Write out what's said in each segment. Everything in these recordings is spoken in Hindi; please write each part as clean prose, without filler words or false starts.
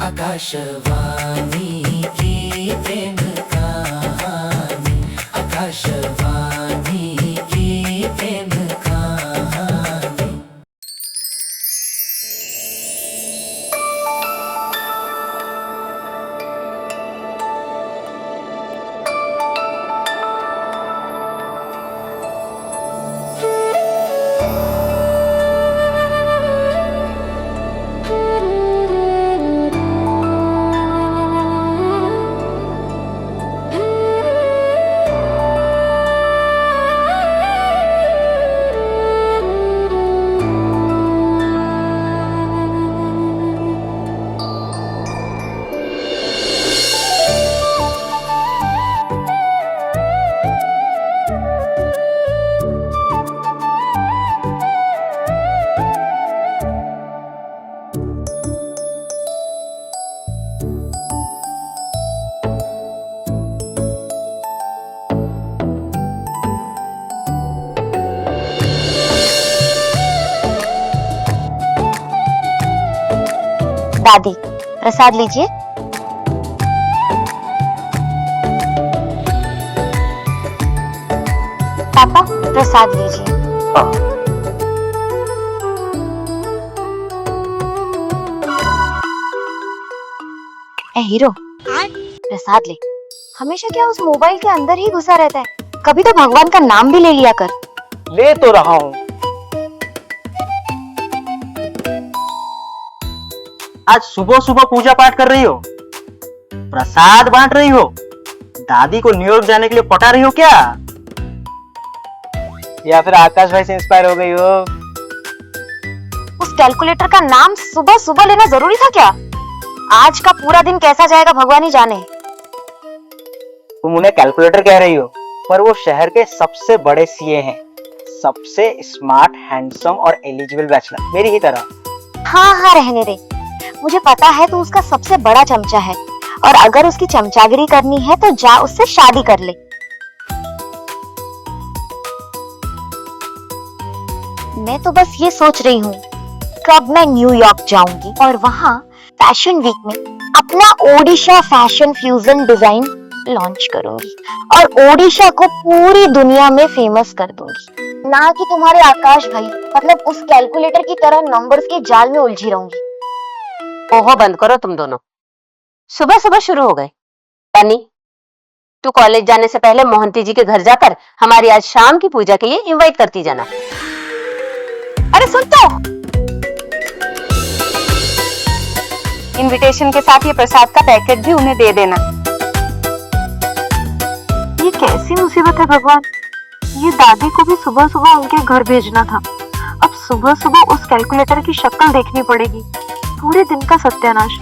आकाशवाणी की प्रेम कहानी, आकाशवाणी की प्रेम कहानी। दादी, प्रसाद लीजिए। पापा, प्रसाद लीजिए। ए हीरो, प्रसाद ले। हमेशा क्या उस मोबाइल के अंदर ही घुसा रहता है? कभी तो भगवान का नाम भी ले लिया कर। ले तो रहा हूँ। आज सुबह सुबह पूजा पाठ कर रही हो, प्रसाद बांट रही हो, दादी को न्यूयॉर्क जाने के लिए पटा रही हो क्या? या फिर आकाश भाई से इंस्पायर हो गई हो? उस कैलकुलेटर का नाम सुबह सुबह लेना जरूरी था क्या? आज का पूरा दिन कैसा जाएगा भगवान ही जाने। तुम उन्हें कैलकुलेटर कह रही हो, पर वो शहर के सबसे बड़े सीए हैं, सबसे स्मार्ट, हैंडसम और एलिजिबल बैचलर, मेरी ही तरह। हाँ हाँ, रहने दे। मुझे पता है तू उसका सबसे बड़ा चमचा है, और अगर उसकी चमचागिरी करनी है तो जा उससे शादी कर ले। मैं तो बस ये सोच रही हूँ कब मैं न्यूयॉर्क जाऊंगी और वहाँ फैशन वीक में अपना Odisha fashion fusion design launch करूंगी और ओडिशा को पूरी दुनिया में फेमस कर दूंगी, ना कि तुम्हारे आकाश भाई मतलब उस कैलकुलेटर की तरह नंबर्स के जाल में उलझी रहूंगी। ओहो, बंद करो तुम दोनों। सुबह सुबह शुरू हो गए। बनी, तू कॉलेज जाने से पहले मोहंती जी के घर जाकर हमारी आज शाम की पूजा के लिए इनवाइट करती जाना। अरे सुन तो, इनविटेशन के साथ ये प्रसाद का पैकेट भी उन्हें दे देना। ये कैसी मुसीबत है भगवान, ये दादी को भी सुबह सुबह उनके घर भेजना था। अब सुबह सुबह उस कैलकुलेटर की शक्ल देखनी पड़ेगी, पूरे दिन का सत्यानाश।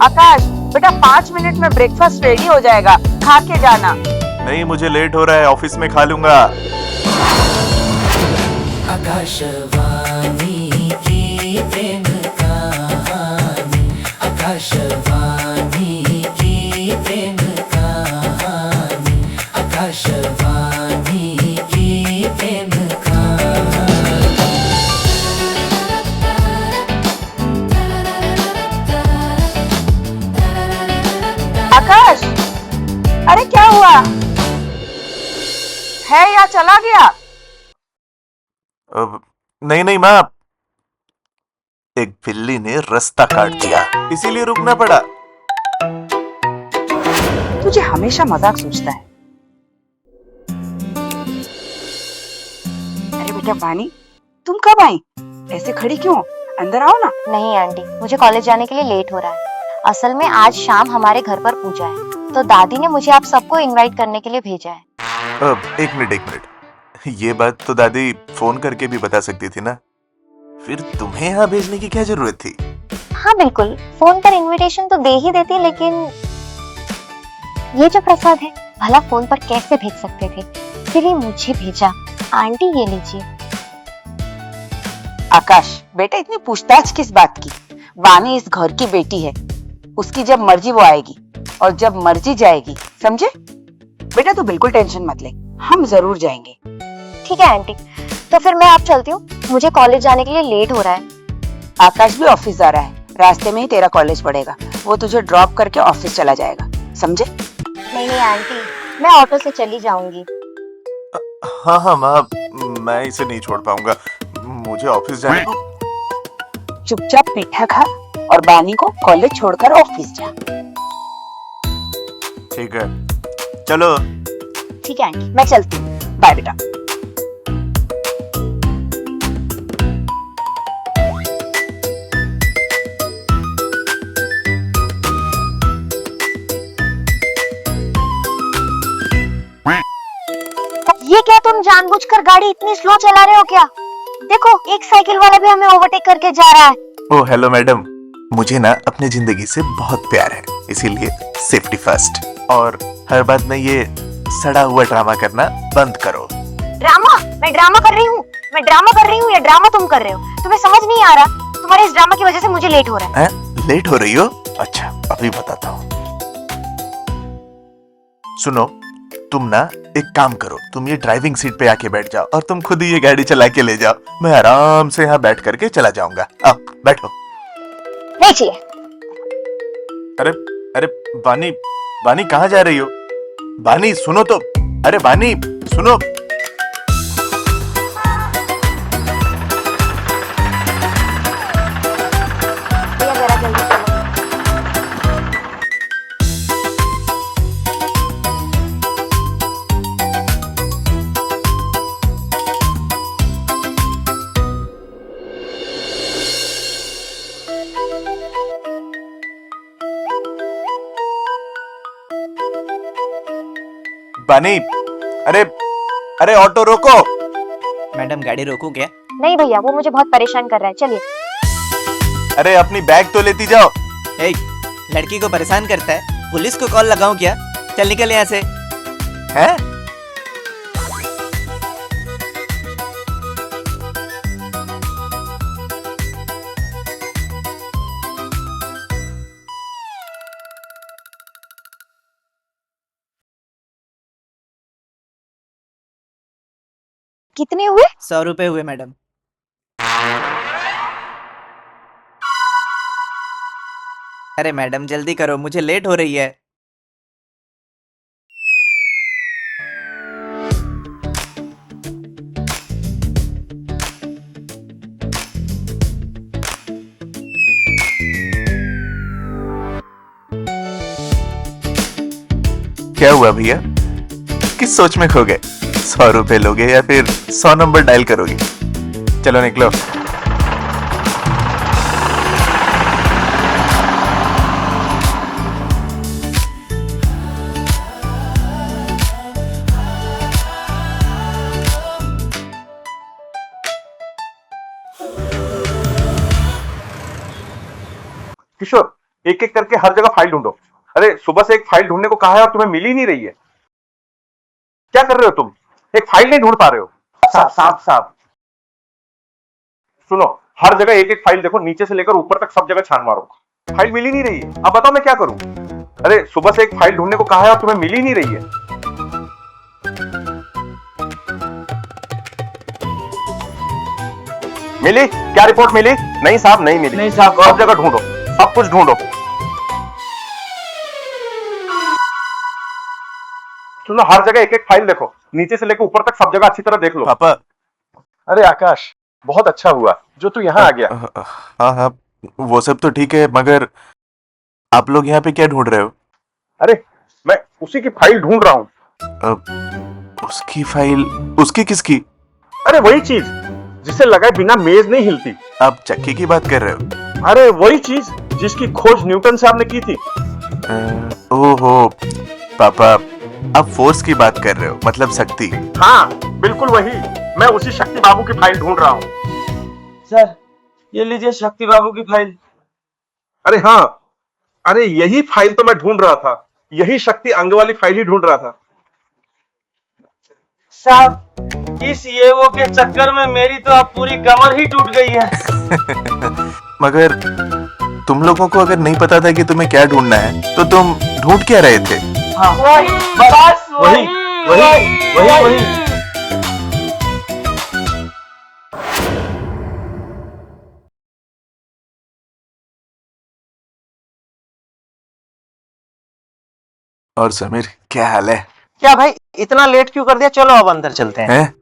आकाश बेटा, 5 मिनट में ब्रेकफास्ट रेडी हो जाएगा, खा के जाना। नहीं, मुझे लेट हो रहा है, ऑफिस में खा लूंगा। आकाशवाणी की प्रेम कहानी, आकाशवाणी की प्रेम कहानी, आकाशवाणी की प्रेम कहानी। आकाश, अरे क्या हुआ है या चला गया? अब नहीं नहीं माँ, एक बिल्ली ने रास्ता काट दिया, इसीलिए रुकना पड़ा। तुझे हमेशा मजाक सोचता है। अरे बेटा वानी, तुम कब आई? ऐसे खड़ी क्यों? अंदर आओ ना। नहीं आंटी, मुझे कॉलेज जाने के लिए लेट हो रहा है। असल में आज शाम हमारे घर पर पूजा है, तो दादी ने मुझे आप सबको इनवाइट करने के लिए भेजा है। अब एक मिनट, ये बात तो दादी फोन करके भी बता सकती थी ना, फिर तुम्हें यहाँ भेजने की क्या जरूरत थी? हाँ बिल्कुल, फोन पर इनविटेशन तो दे ही देती, लेकिन ये जो प्रसाद है भला फोन पर कैसे भेज सकते थे, इसलिए मुझे भेजा। आंटी ये लीजिए। आकाश बेटा, इतनी पूछताछ किस बात की? वानी इस घर की बेटी है, उसकी जब मर्जी वो आएगी और जब मर्जी जाएगी, समझे? बेटा तू बिल्कुल टेंशन मत ले, हम जरूर जाएंगे। ठीक है आंटी, तो फिर मैं आप चलती हूँ, मुझे कॉलेज जाने के लिए लेट हो रहा है। आकाश भी ऑफिस जा रहा है, रास्ते में ही तेरा कॉलेज पड़ेगा, वो तुझे ड्रॉप करके ऑफिस चला जाएगा, समझे? नहीं नहीं आंटी, मैं ऑटो से चली जाऊंगी। हाँ हाँ माँ, मैं इसे नहीं छोड़ पाऊंगा, मुझे ऑफिस जाने को। चुपचाप मीठा खा और बानी को कॉलेज छोड़कर ऑफिस जा। ठीक है, चलो। ठीक है आंटी, मैं चलती हूँ, बाय बेटा। ये क्या, तुम जानबूझकर गाड़ी इतनी स्लो चला रहे हो क्या? देखो एक साइकिल वाला भी हमें ओवरटेक करके जा रहा है। ओ हेलो मैडम, मुझे ना अपनी जिंदगी से बहुत प्यार है, इसीलिए सेफ्टी फर्स्ट। और हर बात में ये सड़ा हुआ ड्रामा करना बंद करो। ड्रामा? मैं ड्रामा कर रही हूँ? मैं ड्रामा कर रही हूँ या ड्रामा तुम कर रहे हो? तुम्हें समझ नहीं आ रहा? तुम्हारे इस ड्रामा की वजह से मुझे लेट हो रहा है। लेट हो रही हो? अच्छा अभी बताता हूँ। सुनो, तुम ना एक काम करो, तुम ये ड्राइविंग सीट पे आके बैठ जाओ और तुम खुद ही ये गाड़ी चला के ले जाओ, मैं आराम से यहाँ बैठ करके चला जाऊंगा। आओ बैठो। नहीं चाहिए। अरे अरे बानी, बानी कहाँ जा रही हो? बानी सुनो तो, अरे बानी सुनो। भैया जरा जल्दी चलो। बानी, अरे अरे ऑटो रोको। मैडम गाड़ी रोकूं क्या? नहीं भैया, वो मुझे बहुत परेशान कर रहा है, चलिए। अरे अपनी बैग तो लेती जाओ। ए, लड़की को परेशान करता है, पुलिस को कॉल लगाऊं क्या? चल निकल यहाँ से। हैं? कितने हुए? 100 रुपए हुए मैडम। अरे मैडम जल्दी करो, मुझे लेट हो रही है। क्या हुआ भैया, किस सोच में खो गए? 100 रुपए लोगे या फिर 100 नंबर डायल करोगे? चलो निकलो। किशोर, एक एक करके हर जगह फाइल ढूंढो। अरे सुबह से एक फाइल ढूंढने को कहा है और तुम्हें मिल ही नहीं रही है। क्या कर रहे हो तुम? एक फाइल नहीं ढूंढ पा रहे हो? साहब साहब साहब, सुनो, हर जगह एक एक फाइल देखो, नीचे से लेकर ऊपर तक सब जगह छान मारो, फाइल मिल ही नहीं रही है। अब बताओ मैं क्या करूं? अरे सुबह से एक फाइल ढूंढने को कहा है और तुम्हें मिल ही नहीं रही है। मिली? क्या रिपोर्ट मिली? नहीं साहब, नहीं मिली। नहीं साहब, सब जगह ढूंढो, सब कुछ ढूंढो। सुनो, हर जगह एक एक फाइल देखो, नीचे से लेकर ऊपर तक सब जगह अच्छी तरह देख लो। पापा। अरे आकाश, बहुत अच्छा हुआ जो तू यहाँ आ गया। हाँ हाँ, वो सब तो ठीक है, मगर आप लोग यहाँ पे क्या ढूंढ रहे हो? अरे मैं उसी की फाइल ढूंढ रहा हूँ। उसकी फाइल? उसकी किसकी? अरे वही चीज जिसे लगाए बिना मेज नहीं हिलती। आप चक्की की बात कर रहे हो? अरे वही चीज जिसकी खोज न्यूटन साहब ने की थी। ओहो पापा, आप फोर्स की बात कर रहे हो, मतलब शक्ति। हाँ बिल्कुल वही, मैं उसी शक्ति बाबू की फाइल ढूंढ रहा हूँ। सर ये लीजिए शक्ति बाबू की फाइल। अरे हाँ, अरे यही फाइल तो मैं ढूंढ रहा था, यही शक्ति अंग वाली फाइल ही ढूंढ रहा था। साहब, इस येओ के चक्कर में मेरी तो अब पूरी कमर ही टूट गई है। मगर तुम लोगों को अगर नहीं पता था कि तुम्हें क्या ढूंढना है तो तुम ढूंढ क्या रहे थे? बस वही वही वही वही। और समीर, क्या हाल है? क्या भाई, इतना लेट क्यों कर दिया? चलो अब अंदर चलते हैं। हैं?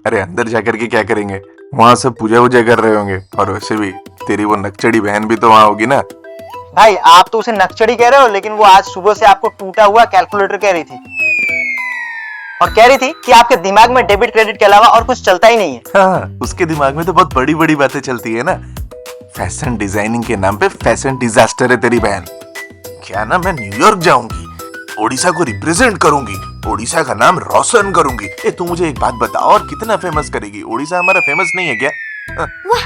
अरे अंदर जाकर के क्या करेंगे? वहां सब पूजा वूजा कर रहे होंगे, और वैसे भी तेरी वो नकचड़ी बहन भी तो वहां होगी ना। भाई आप तो उसे नक्चड़ी कह रहे हो, लेकिन वो आज सुबह से आपको टूटा हुआ कैलकुलेटर कह रही थी, और कह रही थी कि आपके दिमाग में डेबिट क्रेडिट के अलावा और कुछ चलता ही नहीं है। हाँ, उसके दिमाग में तो बहुत बड़ी बड़ी बातें चलती है ना। फैशन डिजाइनिंग के नाम पे फैशन डिजास्टर है तेरी बहन। क्या ना, मैं न्यूयॉर्क जाऊंगी, ओडिशा को रिप्रेजेंट करूंगी, ओडिशा का नाम रोशन करूंगी। ए तू मुझे एक बात बता, और कितना फेमस करेगी? ओडिशा हमारा फेमस नहीं है क्या? वाह,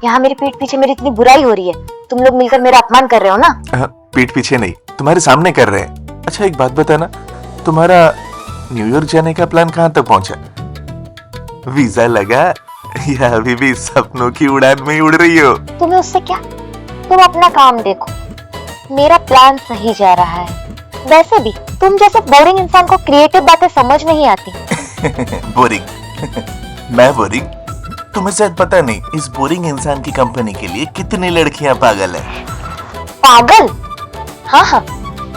यहाँ मेरे पीठ पीछे मेरी इतनी बुराई हो रही है, तुम लोग मिलकर मेरा अपमान कर रहे हो ना। पीठ पीछे नहीं, तुम्हारे सामने कर रहे हैं। अच्छा एक बात बता ना, तुम्हारा न्यूयॉर्क जाने का प्लान कहाँ तक पहुंचा? वीजा लगा या अभी भी सपनों की उड़ान में ही उड़ रही हो? तुम्हें उससे क्या, तुम अपना काम देखो। मेरा प्लान सही जा रहा है। वैसे भी तुम जैसे बोरिंग इंसान को क्रिएटिव बातें समझ नहीं आती। बोरिंग? मैं बोरिंग? तुम्हें शायद पता नहीं, इस बोरिंग इंसान की कंपनी के लिए कितनी लड़कियां पागल है। पागल? हाँ हाँ,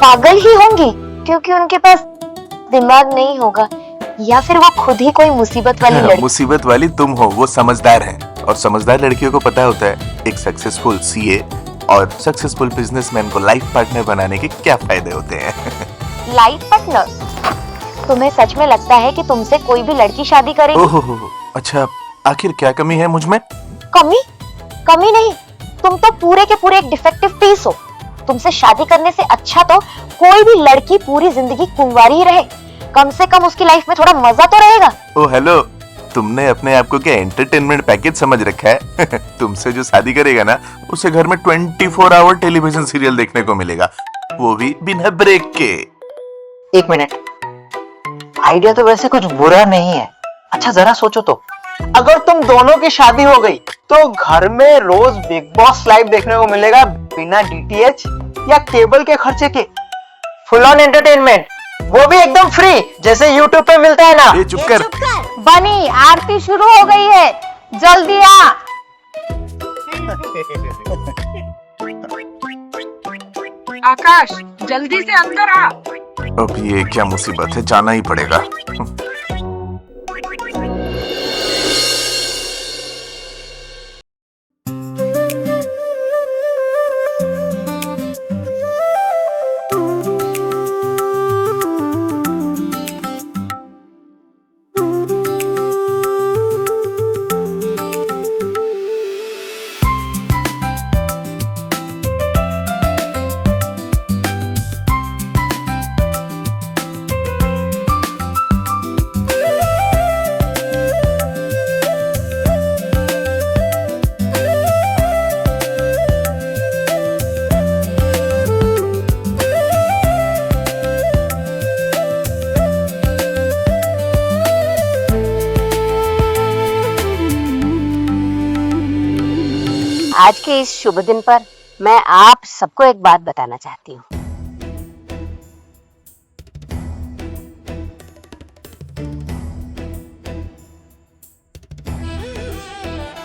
पागल ही होंगी, क्योंकि उनके पास दिमाग नहीं होगा, या फिर वो खुद ही कोई मुसीबत वाली लड़की। मुसीबत वाली तुम हो, वो समझदार है, और समझदार लड़कियों को पता होता है एक सक्सेसफुल सीए और सक्सेसफुल बिजनेसमैन को लाइफ पार्टनर बनाने के क्या फायदे होते हैं। Life partner? तुम्हें सच में लगता है कि तुमसे कोई भी लड़की शादी करेगी? ओहो, अच्छा आखिर क्या कमी है मुझ में? कमी? कमी नहीं, तुम तो पूरे के पूरे एक डिफेक्टिव पीस हो। तुमसे शादी करने से अच्छा तो कोई भी लड़की पूरी जिंदगी कुंवारी ही रहे, कम से कम उसकी लाइफ में थोड़ा मजा तो रहेगा। ओ हेलो, तुमने अपने आप को क्या एंटरटेनमेंट पैकेज समझ रखा है? तुमसे जो शादी करेगा ना, उसे घर में 24 आवर टेलीविजन सीरियल देखने को मिलेगा, वो भी बिना ब्रेक के। एक मिनट, आइडिया तो वैसे कुछ बुरा नहीं है। अच्छा जरा सोचो तो, अगर तुम दोनों की शादी हो गई तो घर में रोज बिग बॉस लाइव देखने को मिलेगा बिना डीटीएच या केबल के खर्चे के। फुल ऑन एंटरटेनमेंट, वो भी एकदम फ्री, जैसे यूट्यूब पे मिलता है ना। ए चुप कर। बनी, आरती शुरू हो गई है, जल्दी आ। आकाश, जल्दी से अंदर आ। अब ये क्या मुसीबत है, जाना ही पड़ेगा। आज के इस शुभ दिन पर मैं आप सबको एक बात बताना चाहती हूँ।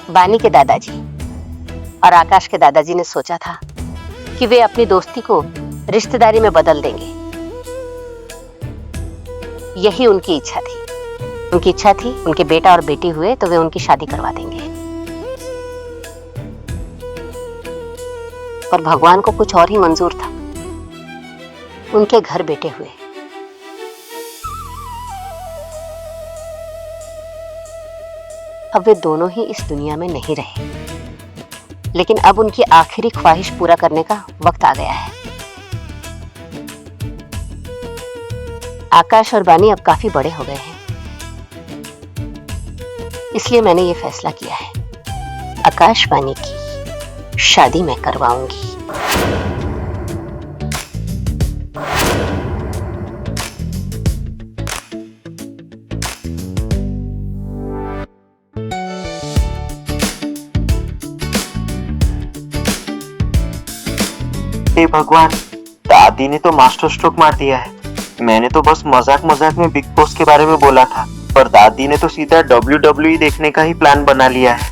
बानी के दादाजी और आकाश के दादाजी ने सोचा था कि वे अपनी दोस्ती को रिश्तेदारी में बदल देंगे। यही उनकी इच्छा थी। उनकी इच्छा थी उनके बेटा और बेटी हुए तो वे उनकी शादी करवा देंगे, पर भगवान को कुछ और ही मंजूर था। उनके घर बेटे हुए। अब वे दोनों ही इस दुनिया में नहीं रहे, लेकिन अब उनकी आखिरी ख्वाहिश पूरा करने का वक्त आ गया है। आकाश और बानी अब काफी बड़े हो गए हैं, इसलिए मैंने ये फैसला किया है, आकाश बानी की शादी मैं करवाऊंगी। हे भगवान, दादी ने तो मास्टर स्ट्रोक मार दिया है। मैंने तो बस मजाक मजाक में बिग बॉस के बारे में बोला था, पर दादी ने तो सीधा WWE देखने का ही प्लान बना लिया है।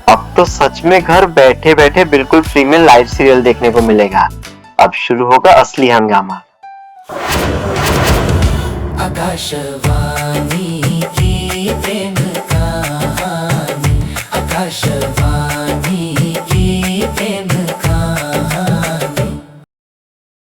अब तो सच में घर बैठे बैठे बिल्कुल फ्री में लाइव सीरियल देखने को मिलेगा। अब शुरू होगा असली हंगामा। आकाशवाणी की प्रेम